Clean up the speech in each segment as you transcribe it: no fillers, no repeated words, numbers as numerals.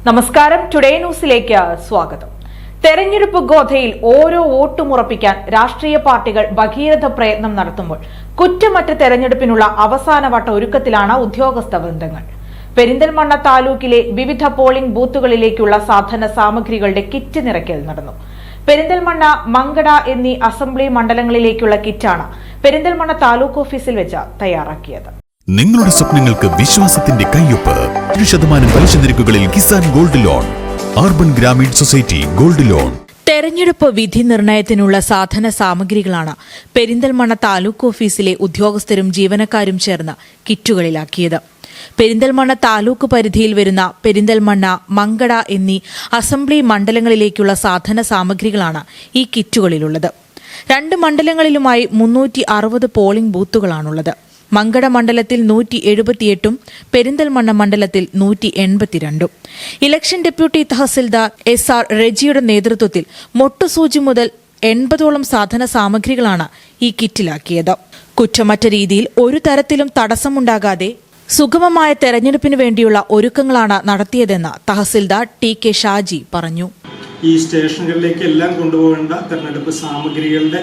നമസ്കാരം, ടുഡേ ന്യൂസിലേക്ക് സ്വാഗതം. തെരഞ്ഞെടുപ്പ് ഗോധയിൽ ഓരോ വോട്ടും ഉറപ്പിക്കാൻ രാഷ്ട്രീയ പാർട്ടികൾ ഭഗീരഥ പ്രയത്നം നടത്തുമ്പോൾ കുറ്റമറ്റ തെരഞ്ഞെടുപ്പിനുള്ള അവസാനവട്ട ഒരുക്കത്തിലാണ് ഉദ്യോഗസ്ഥ വൃന്ദങ്ങൾ. പെരിന്തൽമണ്ണ താലൂക്കിലെ വിവിധ പോളിംഗ് ബൂത്തുകളിലേക്കുള്ള സാധന സാമഗ്രികളുടെ കിറ്റ് നിറയ്ക്കൽ നടന്നു. പെരിന്തൽമണ്ണ, മങ്കട എന്നീ അസംബ്ലി മണ്ഡലങ്ങളിലേക്കുള്ള കിറ്റാണ് പെരിന്തൽമണ്ണ താലൂക്ക് ഓഫീസിൽ വെച്ച് തയ്യാറാക്കിയത്. നിങ്ങളുടെ സ്വപ്നങ്ങൾക്ക് വിശ്വാസത്തിന്റെ കയ്യൊപ്പ്. 1% പലിശ നിരക്കുകളിൽ Kisan gold loan, urban Grameen society gold loan. തെരഞ്ഞെടുപ്പ് വിധി നിർണയത്തിനുള്ള സാധന സാമഗ്രികളാണ് പെരിന്തൽമണ്ണ താലൂക്ക് ഓഫീസിലെ ഉദ്യോഗസ്ഥരും ജീവനക്കാരും ചേർന്ന് കിറ്റുകളിലാക്കിയത്. പെരിന്തൽമണ്ണ താലൂക്ക് പരിധിയിൽ വരുന്ന പെരിന്തൽമണ്ണ, മങ്കട എന്നീ അസംബ്ലി മണ്ഡലങ്ങളിലേക്കുള്ള സാധന സാമഗ്രികളാണ് ഈ കിറ്റുകളിലുള്ളത്. 2 മണ്ഡലങ്ങളിലുമായി 360 പോളിംഗ് ബൂത്തുകളാണുള്ളത്. മങ്കട മണ്ഡലത്തിൽ 178ഉം പെരിന്തൽമണ്ണ മണ്ഡലത്തിൽ 182ഉം. ഇലക്ഷൻ ഡെപ്യൂട്ടി തഹസിൽദാർ SR റെജിയുടെ നേതൃത്വത്തിൽ മൊട്ടുസൂചി മുതൽ 80ഓളം സാധന സാമഗ്രികളാണ് ഈ കിറ്റിലാക്കിയത്. കുറ്റമറ്റ രീതിയിൽ ഒരു തരത്തിലും തടസ്സമുണ്ടാകാതെ സുഗമമായ തെരഞ്ഞെടുപ്പിന് വേണ്ടിയുള്ള ഒരുക്കങ്ങളാണ് നടത്തിയതെന്ന് തഹസിൽദാർ TK ഷാജി പറഞ്ഞു. ഈ സ്റ്റേഷനുകളിലേക്ക് എല്ലാം കൊണ്ടുപോകേണ്ട തെരഞ്ഞെടുപ്പ് സാമഗ്രികളുടെ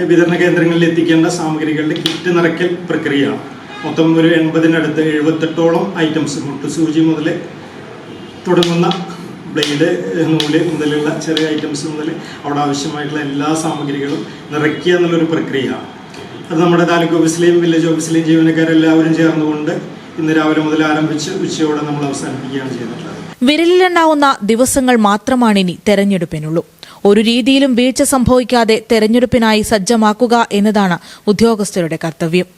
വിതരണ കേന്ദ്രങ്ങളിൽ എത്തിക്കേണ്ട സാമഗ്രികളുടെ കിറ്റ് നിറയ്ക്കൽ പ്രക്രിയയാണ്. മൊത്തം ഒരു 80-നടുത്ത് 78ഓളം ഐറ്റംസ്, മുട്ടുസൂചി മുതൽ തുടങ്ങുന്ന ബ്ലേഡ്, നൂല് മുതലുള്ള ചെറിയ ഐറ്റംസ് മുതൽ അവിടെ ആവശ്യമായിട്ടുള്ള എല്ലാ സാമഗ്രികളും നിറയ്ക്കുക എന്നുള്ളൊരു പ്രക്രിയയാണ്. അത് നമ്മുടെ താലൂക്ക് ഓഫീസിലെയും വില്ലേജ് ഓഫീസിലെയും ജീവനക്കാരെല്ലാവരും ചേർന്നുകൊണ്ട് ഇന്ന് രാവിലെ മുതൽ ആരംഭിച്ച് ഉച്ചയോടെ നമ്മൾ അവസാനിപ്പിക്കുകയാണ് ചെയ്തിട്ടുള്ളത്. വിരലിലെണ്ണാവുന്ന ദിവസങ്ങൾ മാത്രമാണിനി തെരഞ്ഞെടുപ്പിനുള്ളൂ. ഒരു രീതിയിലും വീഴ്ച സംഭവിക്കാതെ തെരഞ്ഞെടുപ്പിനായി സജ്ജമാക്കുക എന്നതാണ് ഉദ്യോഗസ്ഥരുടെ കർത്തവ്യം.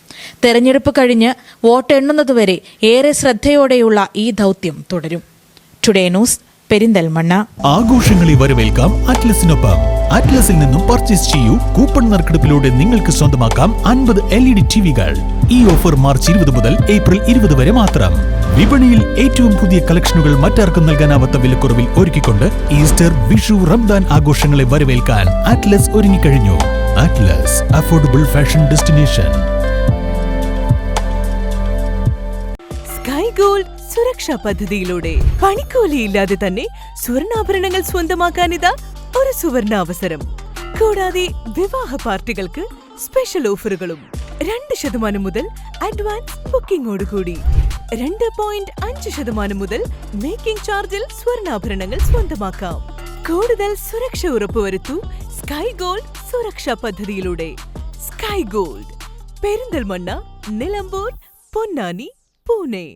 തെരഞ്ഞെടുപ്പ് കഴിഞ്ഞ് വോട്ടെണ്ണുന്നതുവരെ ഏറെ ശ്രദ്ധയോടെയുള്ള ഈ ദൌത്യം തുടരും. Today news, Perinthalmanna. ആഘോഷങ്ങളെ വരവേൽക്കാം അറ്റ്ലസിനൊപ്പം. അറ്റ്ലസിൽ നിന്നും പർച്ചേസ് ചെയ്യൂ. കൂപ്പൺ നറുക്കെടുപ്പിലൂടെ നിങ്ങൾക്ക് സ്വന്തമാക്കാം 50 LED ടിവികൾ. ഈ ഓഫർ മാർച്ച് 20 മുതൽ ഏപ്രിൽ 20 വരെ മാത്രം. വിപണിയിൽ ഏറ്റവും പുതിയ കളക്ഷനുകൾ മറ്റാർക്കും നൽകാനാവാത്ത വിലക്കുറവിൽ ഒരുക്കിക്കൊണ്ട് ഈസ്റ്റർ, വിഷു, റംദാൻ ആഘോഷങ്ങളെ വരവേൽക്കാൻ അറ്റ്ലസ് ഒരുങ്ങിക്കഴിഞ്ഞു. Atlas, affordable fashion destination. Sky gold സുരക്ഷാ പദ്ധതിയിലൂടെ പണിക്കൂലിയില്ലാതെ തന്നെ സ്വർണ്ണാഭരണങ്ങൾ സ്വന്തമാക്കാനിതാ ഒരു സുവർണാവസരം. കൂടാതെ വിവാഹ പാർട്ടികൾക്ക് സ്പെഷ്യൽ ഓഫറുകളും. 2% മുതൽ അഡ്വാൻസ് ബുക്കിംഗോടുകൂടി 2.5% മുതൽ മേക്കിംഗ് ചാർജിൽ സ്വർണ്ണാഭരണങ്ങൾ സ്വന്തമാക്കാം. കൂടുതൽ സുരക്ഷ ഉറപ്പുവരുത്തൂ സ്കൈ ഗോൾഡ് സുരക്ഷാ പദ്ധതിയിലൂടെ. Sky gold, Perinthalmanna, Nilambur, Ponnani, Pune.